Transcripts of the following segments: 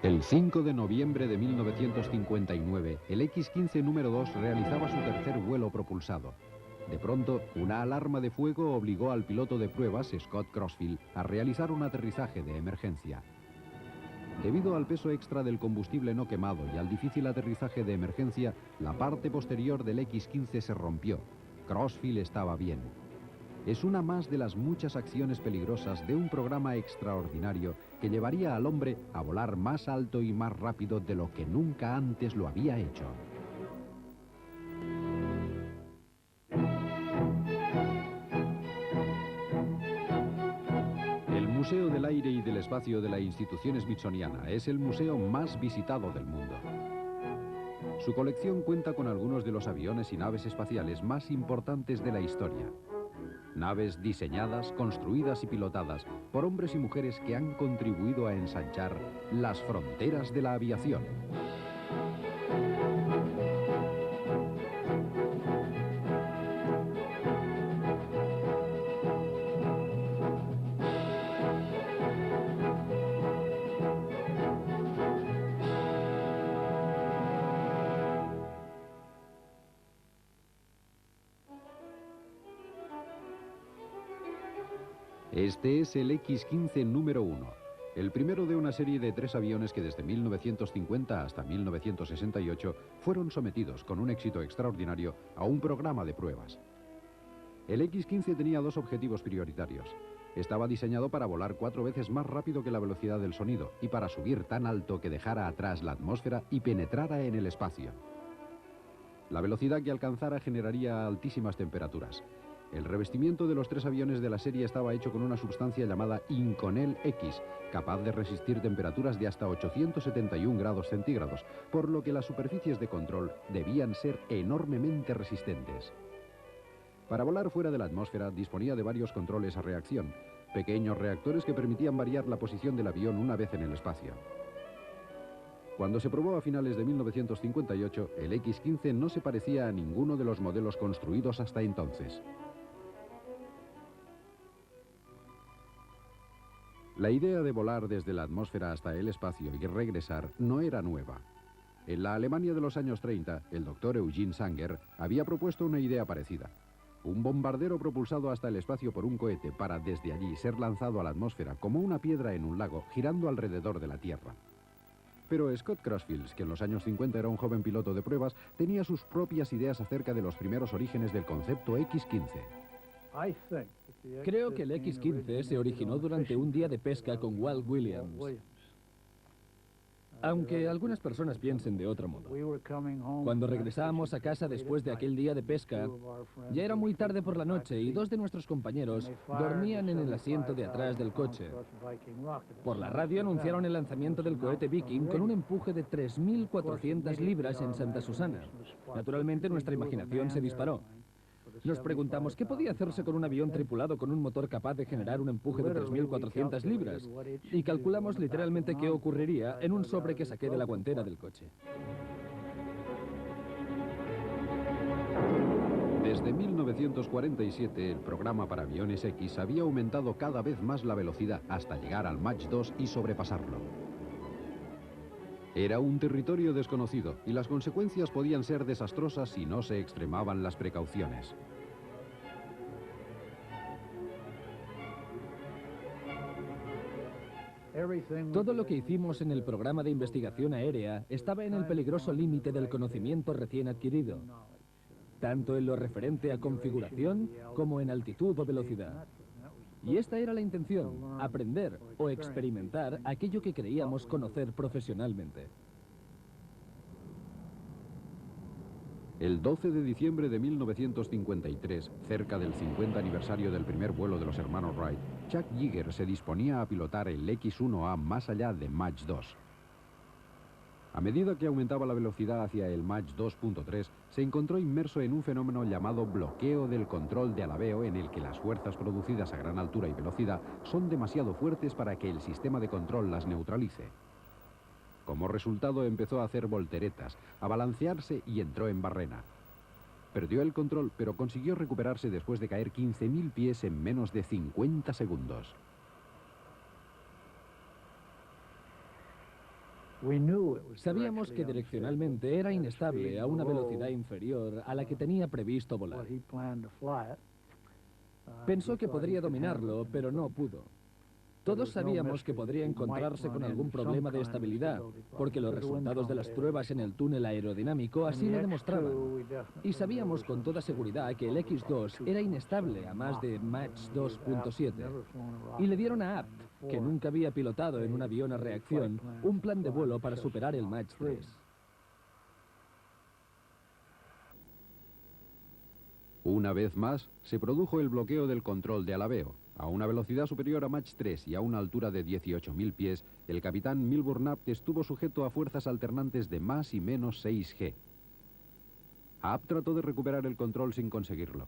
El 5 de noviembre de 1959, el X-15 número 2 realizaba su tercer vuelo propulsado. De pronto, una alarma de fuego obligó al piloto de pruebas, Scott Crossfield, a realizar un aterrizaje de emergencia. Debido al peso extra del combustible no quemado y al difícil aterrizaje de emergencia, la parte posterior del X-15 se rompió. Crossfield estaba bien. Es una más de las muchas acciones peligrosas de un programa extraordinario que llevaría al hombre a volar más alto y más rápido de lo que nunca antes lo había hecho. El Museo del Aire y del Espacio de la Institución Smithsoniana es el museo más visitado del mundo. Su colección cuenta con algunos de los aviones y naves espaciales más importantes de la historia. Naves diseñadas, construidas y pilotadas por hombres y mujeres que han contribuido a ensanchar las fronteras de la aviación. Este es el X-15 número 1, el primero de una serie de 3 aviones que desde 1950 hasta 1968 fueron sometidos con un éxito extraordinario a un programa de pruebas. El X-15 tenía 2 objetivos prioritarios. Estaba diseñado para volar 4 veces más rápido que la velocidad del sonido y para subir tan alto que dejara atrás la atmósfera y penetrara en el espacio. La velocidad que alcanzara generaría altísimas temperaturas. El revestimiento de los 3 aviones de la serie estaba hecho con una sustancia llamada Inconel X, capaz de resistir temperaturas de hasta 871 grados centígrados, por lo que las superficies de control debían ser enormemente resistentes. Para volar fuera de la atmósfera disponía de varios controles a reacción, pequeños reactores que permitían variar la posición del avión una vez en el espacio. Cuando se probó a finales de 1958, el X-15 no se parecía a ninguno de los modelos construidos hasta entonces. La idea de volar desde la atmósfera hasta el espacio y regresar no era nueva. En la Alemania de los años 30, el doctor Eugene Sanger había propuesto una idea parecida. Un bombardero propulsado hasta el espacio por un cohete para desde allí ser lanzado a la atmósfera como una piedra en un lago, girando alrededor de la Tierra. Pero Scott Crossfield, que en los años 50 era un joven piloto de pruebas, tenía sus propias ideas acerca de los primeros orígenes del concepto X-15. Creo que el X-15 se originó durante un día de pesca con Walt Williams. Aunque algunas personas piensen de otro modo. Cuando regresábamos a casa después de aquel día de pesca, ya era muy tarde por la noche y 2 de nuestros compañeros dormían en el asiento de atrás del coche. Por la radio anunciaron el lanzamiento del cohete Viking con un empuje de 3.400 libras en Santa Susana. Naturalmente nuestra imaginación se disparó. Nos preguntamos qué podía hacerse con un avión tripulado con un motor capaz de generar un empuje de 3.400 libras. Y calculamos literalmente qué ocurriría en un sobre que saqué de la guantera del coche. Desde 1947, el programa para aviones X había aumentado cada vez más la velocidad hasta llegar al Mach 2 y sobrepasarlo. Era un territorio desconocido y las consecuencias podían ser desastrosas si no se extremaban las precauciones. Todo lo que hicimos en el programa de investigación aérea estaba en el peligroso límite del conocimiento recién adquirido, tanto en lo referente a configuración como en altitud o velocidad. Y esta era la intención, aprender o experimentar aquello que creíamos conocer profesionalmente. El 12 de diciembre de 1953, cerca del 50 aniversario del primer vuelo de los hermanos Wright, Chuck Yeager se disponía a pilotar el X-1A más allá de Mach 2. A medida que aumentaba la velocidad hacia el Mach 2.3, se encontró inmerso en un fenómeno llamado bloqueo del control de alabeo, en el que las fuerzas producidas a gran altura y velocidad son demasiado fuertes para que el sistema de control las neutralice. Como resultado empezó a hacer volteretas, a balancearse y entró en barrena. Perdió el control, pero consiguió recuperarse después de caer 15.000 pies en menos de 50 segundos. Sabíamos que direccionalmente era inestable a una velocidad inferior a la que tenía previsto volar. Pensó que podría dominarlo, pero no pudo. Todos sabíamos que podría encontrarse con algún problema de estabilidad, porque los resultados de las pruebas en el túnel aerodinámico así lo demostraban. Y sabíamos con toda seguridad que el X2 era inestable a más de Mach 2.7. Y le dieron a Abt, que nunca había pilotado en un avión a reacción, un plan de vuelo para superar el Mach 3. Una vez más, se produjo el bloqueo del control de alabeo. A una velocidad superior a Mach 3 y a una altura de 18.000 pies, el capitán Milburn Abt estuvo sujeto a fuerzas alternantes de más y menos 6 G. Abt trató de recuperar el control sin conseguirlo.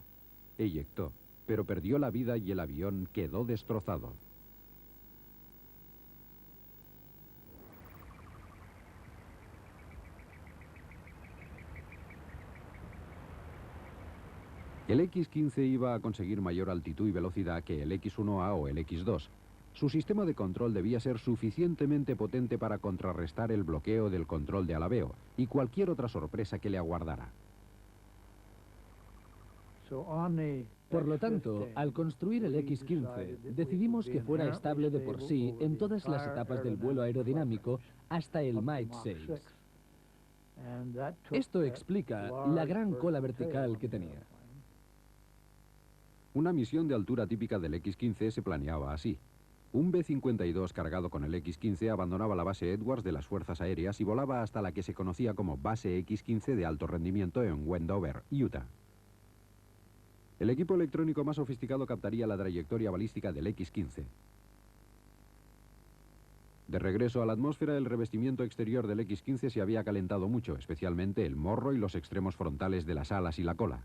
Eyectó, pero perdió la vida y el avión quedó destrozado. El X-15 iba a conseguir mayor altitud y velocidad que el X-1A o el X-2. Su sistema de control debía ser suficientemente potente para contrarrestar el bloqueo del control de alabeo y cualquier otra sorpresa que le aguardara. Por lo tanto, al construir el X-15, decidimos que fuera estable de por sí en todas las etapas del vuelo aerodinámico hasta el Mach 6. Esto explica la gran cola vertical que tenía. Una misión de altura típica del X-15 se planeaba así. Un B-52 cargado con el X-15 abandonaba la base Edwards de las Fuerzas Aéreas y volaba hasta la que se conocía como Base X-15 de alto rendimiento en Wendover, Utah. El equipo electrónico más sofisticado captaría la trayectoria balística del X-15. De regreso a la atmósfera, el revestimiento exterior del X-15 se había calentado mucho, especialmente el morro y los extremos frontales de las alas y la cola.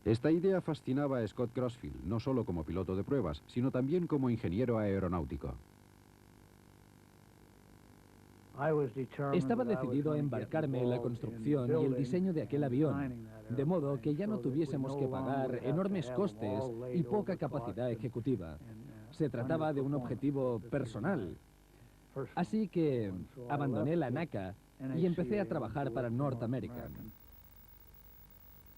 Esta idea fascinaba a Scott Crossfield, no solo como piloto de pruebas, sino también como ingeniero aeronáutico. Estaba decidido a embarcarme en la construcción y el diseño de aquel avión, de modo que ya no tuviésemos que pagar enormes costes y poca capacidad ejecutiva. Se trataba de un objetivo personal. Así que abandoné la NACA y empecé a trabajar para North American.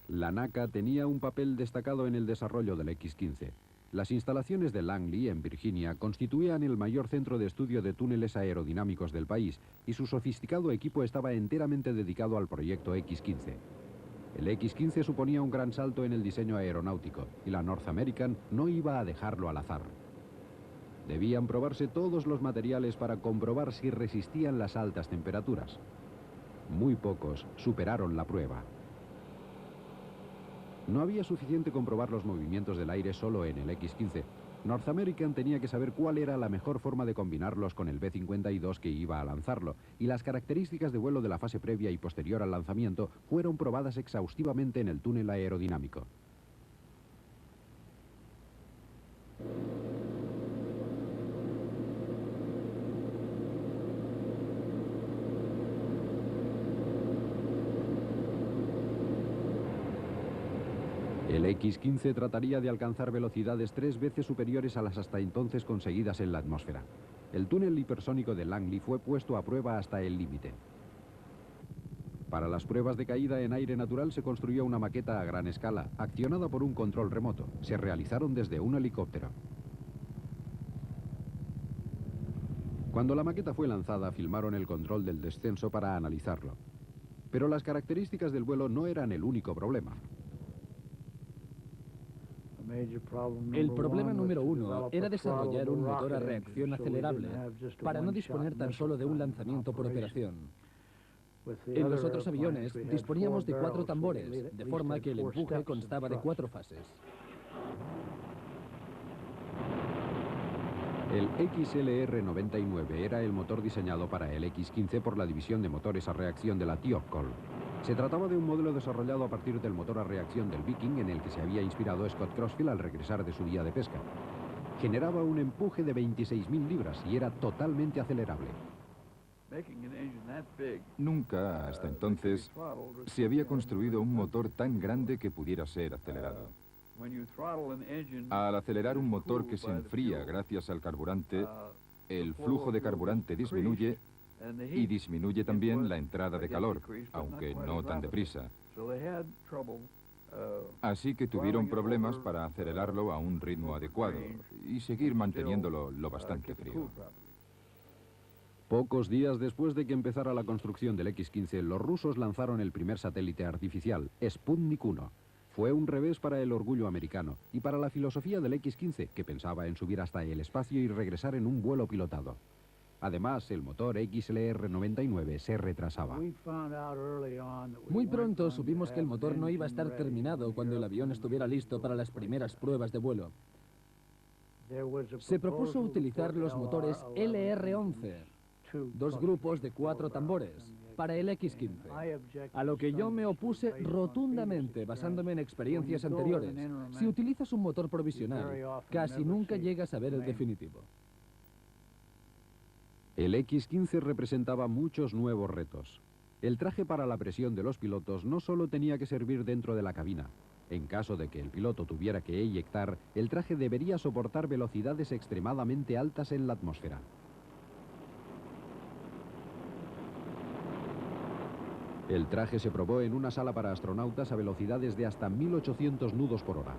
La NACA tenía un papel destacado en el desarrollo del X-15. Las instalaciones de Langley, en Virginia, constituían el mayor centro de estudio de túneles aerodinámicos del país, y su sofisticado equipo estaba enteramente dedicado al proyecto X-15. El X-15 suponía un gran salto en el diseño aeronáutico, y la North American no iba a dejarlo al azar. Debían probarse todos los materiales para comprobar si resistían las altas temperaturas. Muy pocos superaron la prueba. No había suficiente comprobar los movimientos del aire solo en el X-15. North American tenía que saber cuál era la mejor forma de combinarlos con el B-52 que iba a lanzarlo, y las características de vuelo de la fase previa y posterior al lanzamiento fueron probadas exhaustivamente en el túnel aerodinámico. El X-15 trataría de alcanzar velocidades 3 veces superiores a las hasta entonces conseguidas en la atmósfera. El túnel hipersónico de Langley fue puesto a prueba hasta el límite. Para las pruebas de caída en aire natural se construyó una maqueta a gran escala, accionada por un control remoto. Se realizaron desde un helicóptero. Cuando la maqueta fue lanzada, filmaron el control del descenso para analizarlo. Pero las características del vuelo no eran el único problema. El problema número uno era desarrollar un motor a reacción acelerable para no disponer tan solo de un lanzamiento por operación. En los otros aviones disponíamos de 4 tambores, de forma que el empuje constaba de 4 fases. El XLR-99 era el motor diseñado para el X-15 por la división de motores a reacción de la Thiokol. Se trataba de un modelo desarrollado a partir del motor a reacción del Viking, en el que se había inspirado Scott Crossfield al regresar de su día de pesca. Generaba un empuje de 26.000 libras y era totalmente acelerable. Nunca, hasta entonces, se había construido un motor tan grande que pudiera ser acelerado. Al acelerar un motor que se enfría gracias al carburante, el flujo de carburante disminuye y disminuye también la entrada de calor, aunque no tan deprisa. Así que tuvieron problemas para acelerarlo a un ritmo adecuado y seguir manteniéndolo lo bastante frío. Pocos días después de que empezara la construcción del X-15, los rusos lanzaron el primer satélite artificial, Sputnik 1. Fue un revés para el orgullo americano y para la filosofía del X-15, que pensaba en subir hasta el espacio y regresar en un vuelo pilotado. Además, el motor XLR-99 se retrasaba. Muy pronto supimos que el motor no iba a estar terminado cuando el avión estuviera listo para las primeras pruebas de vuelo. Se propuso utilizar los motores LR-11, 2 grupos de 4 tambores, para el X-15, a lo que yo me opuse rotundamente, basándome en experiencias anteriores. Si utilizas un motor provisional, casi nunca llegas a ver el definitivo. El X-15 representaba muchos nuevos retos. El traje para la presión de los pilotos no solo tenía que servir dentro de la cabina. En caso de que el piloto tuviera que eyectar, el traje debería soportar velocidades extremadamente altas en la atmósfera. El traje se probó en una sala para astronautas a velocidades de hasta 1800 nudos por hora.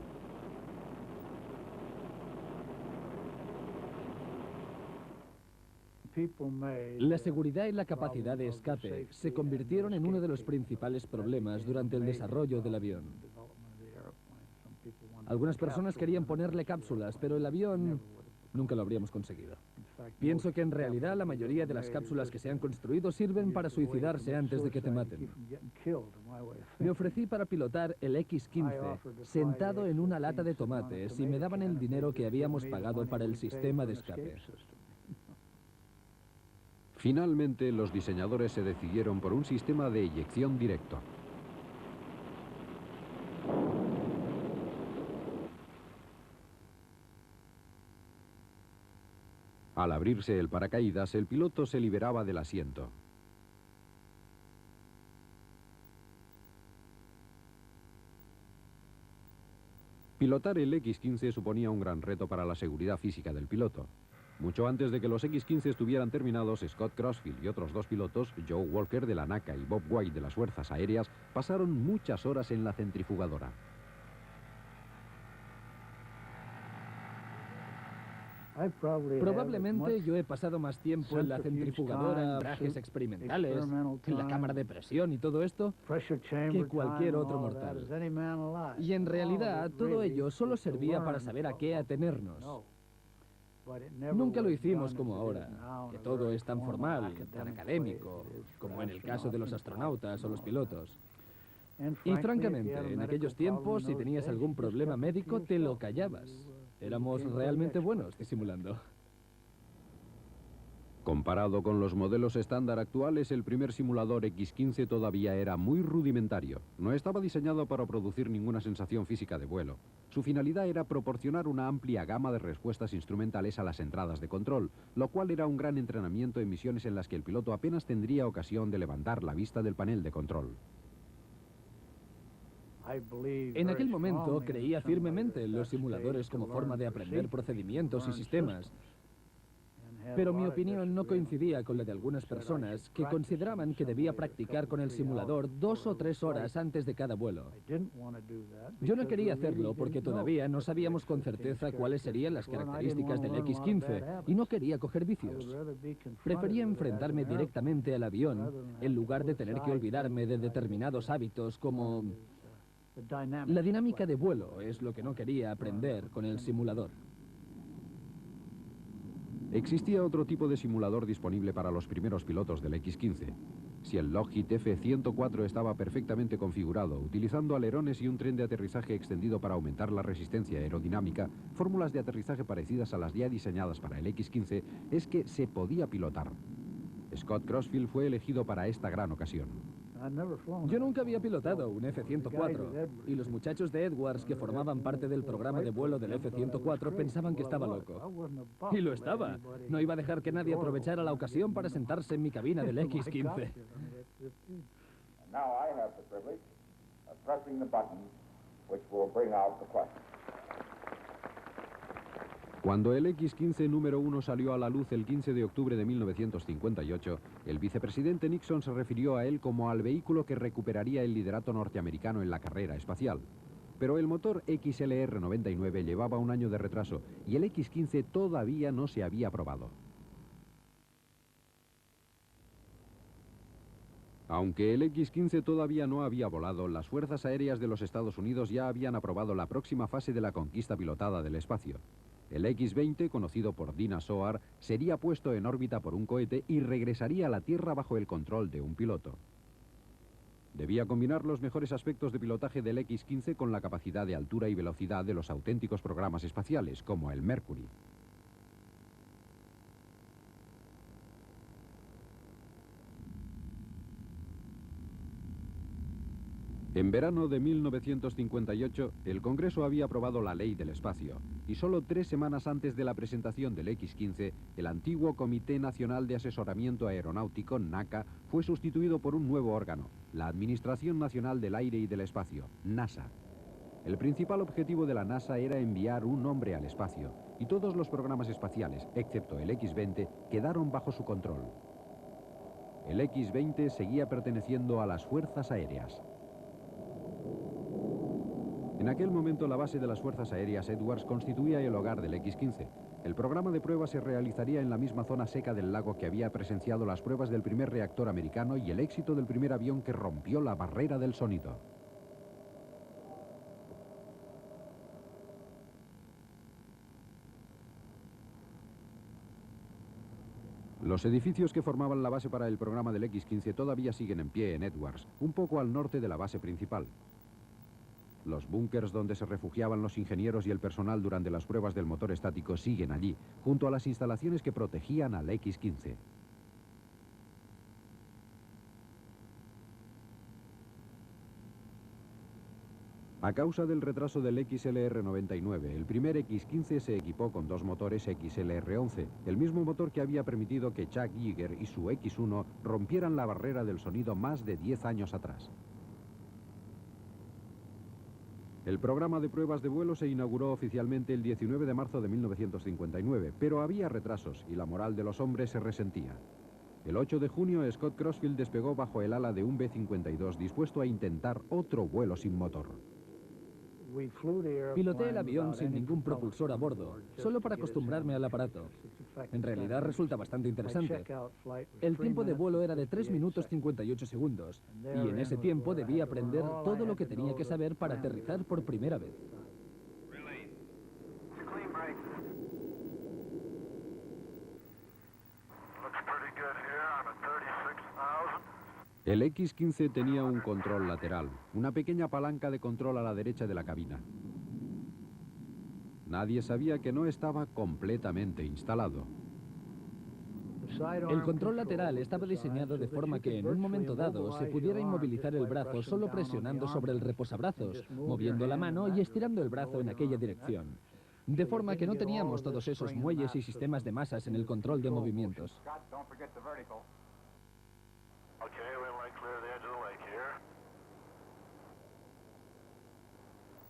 La seguridad y la capacidad de escape se convirtieron en uno de los principales problemas durante el desarrollo del avión. Algunas personas querían ponerle cápsulas, pero el avión nunca lo habríamos conseguido. Pienso que en realidad la mayoría de las cápsulas que se han construido sirven para suicidarse antes de que te maten. Me ofrecí para pilotar el X-15 sentado en una lata de tomates y me daban el dinero que habíamos pagado para el sistema de escape. Finalmente, los diseñadores se decidieron por un sistema de eyección directo. Al abrirse el paracaídas, el piloto se liberaba del asiento. Pilotar el X-15 suponía un gran reto para la seguridad física del piloto. Mucho antes de que los X-15 estuvieran terminados, Scott Crossfield y otros 2 pilotos, Joe Walker de la NACA y Bob White de las Fuerzas Aéreas, pasaron muchas horas en la centrifugadora. Probablemente yo he pasado más tiempo en la centrifugadora, trajes experimentales, en la cámara de presión y todo esto, que cualquier otro mortal. Y en realidad todo ello solo servía para saber a qué atenernos. Nunca lo hicimos como ahora, que todo es tan formal, tan académico, como en el caso de los astronautas o los pilotos. Y francamente, en aquellos tiempos, si tenías algún problema médico, te lo callabas. Éramos realmente buenos disimulando. Comparado con los modelos estándar actuales, el primer simulador X-15 todavía era muy rudimentario. No estaba diseñado para producir ninguna sensación física de vuelo. Su finalidad era proporcionar una amplia gama de respuestas instrumentales a las entradas de control, lo cual era un gran entrenamiento en misiones en las que el piloto apenas tendría ocasión de levantar la vista del panel de control. En aquel momento creía firmemente en los simuladores como forma de aprender procedimientos y sistemas. Pero mi opinión no coincidía con la de algunas personas que consideraban que debía practicar con el simulador 2 o 3 horas antes de cada vuelo. Yo no quería hacerlo porque todavía no sabíamos con certeza cuáles serían las características del X-15 y no quería coger vicios. Prefería enfrentarme directamente al avión en lugar de tener que olvidarme de determinados hábitos como... La dinámica de vuelo es lo que no quería aprender con el simulador. Existía otro tipo de simulador disponible para los primeros pilotos del X-15. Si el Lockheed F-104 estaba perfectamente configurado, utilizando alerones y un tren de aterrizaje extendido para aumentar la resistencia aerodinámica, fórmulas de aterrizaje parecidas a las ya diseñadas para el X-15, es que se podía pilotar. Scott Crossfield fue elegido para esta gran ocasión. Yo nunca había pilotado un F-104 y los muchachos de Edwards que formaban parte del programa de vuelo del F-104 pensaban que estaba loco. Y lo estaba. No iba a dejar que nadie aprovechara la ocasión para sentarse en mi cabina del X-15. Cuando el X-15 número 1 salió a la luz el 15 de octubre de 1958, el vicepresidente Nixon se refirió a él como al vehículo que recuperaría el liderato norteamericano en la carrera espacial. Pero el motor XLR-99 llevaba un año de retraso y el X-15 todavía no se había probado. Aunque el X-15 todavía no había volado, las Fuerzas Aéreas de los Estados Unidos ya habían aprobado la próxima fase de la conquista pilotada del espacio. El X-20, conocido por Dinah Shore, sería puesto en órbita por un cohete y regresaría a la Tierra bajo el control de un piloto. Debía combinar los mejores aspectos de pilotaje del X-15 con la capacidad de altura y velocidad de los auténticos programas espaciales, como el Mercury. En verano de 1958, el Congreso había aprobado la Ley del Espacio, y solo 3 semanas antes de la presentación del X-15, el antiguo Comité Nacional de Asesoramiento Aeronáutico, NACA, fue sustituido por un nuevo órgano, la Administración Nacional del Aire y del Espacio, NASA. El principal objetivo de la NASA era enviar un hombre al espacio, y todos los programas espaciales, excepto el X-20, quedaron bajo su control. El X-20 seguía perteneciendo a las Fuerzas Aéreas. En aquel momento la base de las Fuerzas Aéreas Edwards constituía el hogar del X-15. El programa de pruebas se realizaría en la misma zona seca del lago que había presenciado las pruebas del primer reactor americano y el éxito del primer avión que rompió la barrera del sonido. Los edificios que formaban la base para el programa del X-15 todavía siguen en pie en Edwards, un poco al norte de la base principal. Los búnkers donde se refugiaban los ingenieros y el personal durante las pruebas del motor estático siguen allí, junto a las instalaciones que protegían al X-15. A causa del retraso del XLR-99, el primer X-15 se equipó con 2 motores XLR-11, el mismo motor que había permitido que Chuck Yeager y su X-1 rompieran la barrera del sonido más de 10 años atrás. El programa de pruebas de vuelo se inauguró oficialmente el 19 de marzo de 1959, pero había retrasos y la moral de los hombres se resentía. El 8 de junio, Scott Crossfield despegó bajo el ala de un B-52 dispuesto a intentar otro vuelo sin motor. Piloté el avión sin ningún propulsor a bordo, solo para acostumbrarme al aparato. En realidad resulta bastante interesante. El tiempo de vuelo era de 3 minutos 58 segundos, y en ese tiempo debí aprender todo lo que tenía que saber para aterrizar por primera vez. El X-15 tenía un control lateral, una pequeña palanca de control a la derecha de la cabina. Nadie sabía que no estaba completamente instalado. El control lateral estaba diseñado de forma que en un momento dado se pudiera inmovilizar el brazo solo presionando sobre el reposabrazos, moviendo la mano y estirando el brazo en aquella dirección. De forma que no teníamos todos esos muelles y sistemas de masas en el control de movimientos.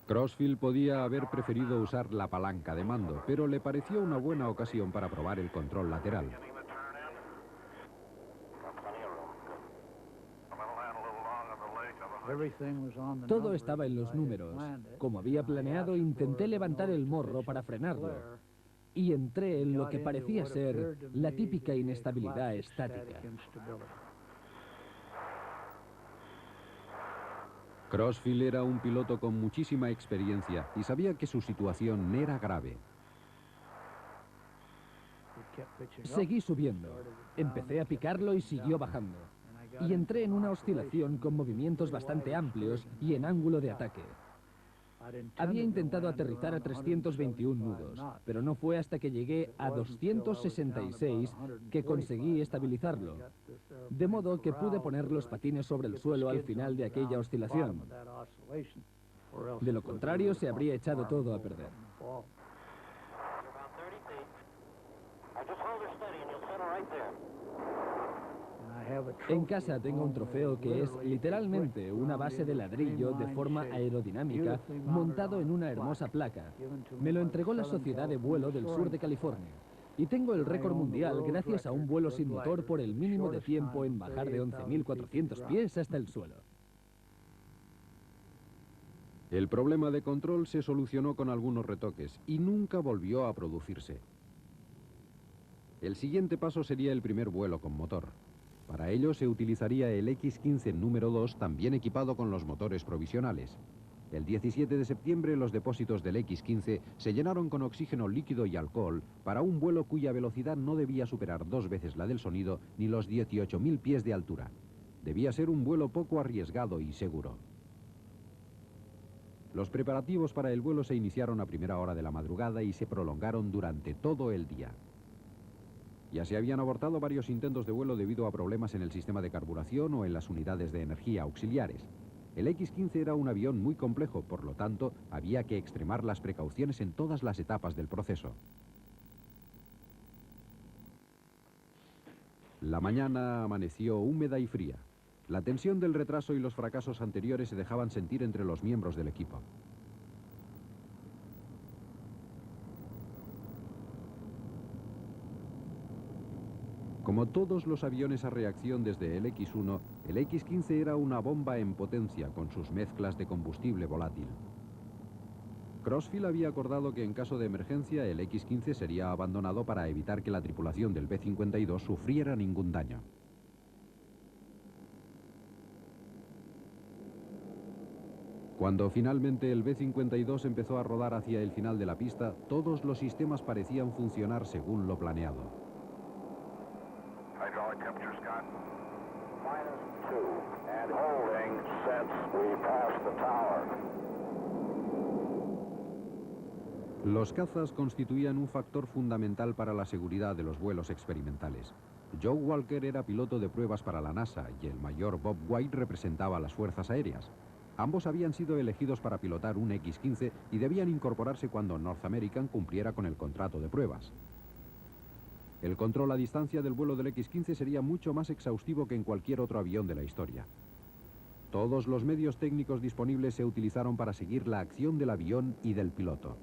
Crossfield podía haber preferido usar la palanca de mando, pero le pareció una buena ocasión para probar el control lateral. Todo estaba en los números. Como había planeado, intenté levantar el morro para frenarlo. Y entré en lo que parecía ser la típica inestabilidad estática. Crossfield era un piloto con muchísima experiencia y sabía que su situación era grave. Seguí subiendo. Empecé a picarlo y siguió bajando. Y entré en una oscilación con movimientos bastante amplios y en ángulo de ataque. Había intentado aterrizar a 321 nudos, pero no fue hasta que llegué a 266 que conseguí estabilizarlo. De modo que pude poner los patines sobre el suelo al final de aquella oscilación. De lo contrario, se habría echado todo a perder. En casa tengo un trofeo que es literalmente una base de ladrillo de forma aerodinámica montado en una hermosa placa. Me lo entregó la Sociedad de Vuelo del Sur de California. Y tengo el récord mundial gracias a un vuelo sin motor por el mínimo de tiempo en bajar de 11.400 pies hasta el suelo. El problema de control se solucionó con algunos retoques y nunca volvió a producirse. El siguiente paso sería el primer vuelo con motor. Para ello se utilizaría el X-15 número 2, también equipado con los motores provisionales. El 17 de septiembre los depósitos del X-15 se llenaron con oxígeno líquido y alcohol para un vuelo cuya velocidad no debía superar 2 veces la del sonido ni los 18.000 pies de altura. Debía ser un vuelo poco arriesgado y seguro. Los preparativos para el vuelo se iniciaron a primera hora de la madrugada y se prolongaron durante todo el día. Ya se habían abortado varios intentos de vuelo debido a problemas en el sistema de carburación o en las unidades de energía auxiliares. El X-15 era un avión muy complejo, por lo tanto, había que extremar las precauciones en todas las etapas del proceso. La mañana amaneció húmeda y fría. La tensión del retraso y los fracasos anteriores se dejaban sentir entre los miembros del equipo. Como todos los aviones a reacción desde el X-1, el X-15 era una bomba en potencia con sus mezclas de combustible volátil. Crossfield había acordado que en caso de emergencia el X-15 sería abandonado para evitar que la tripulación del B-52 sufriera ningún daño. Cuando finalmente el B-52 empezó a rodar hacia el final de la pista, todos los sistemas parecían funcionar según lo planeado. Hydraulic temperature, Scott. -2 and holding since we passed the tower. Los cazas constituían un factor fundamental para la seguridad de los vuelos experimentales. Joe Walker era piloto de pruebas para la NASA y el mayor Bob White representaba las fuerzas aéreas. Ambos habían sido elegidos para pilotar un X-15 y debían incorporarse cuando North American cumpliera con el contrato de pruebas. El control a distancia del vuelo del X-15 sería mucho más exhaustivo que en cualquier otro avión de la historia. Todos los medios técnicos disponibles se utilizaron para seguir la acción del avión y del piloto.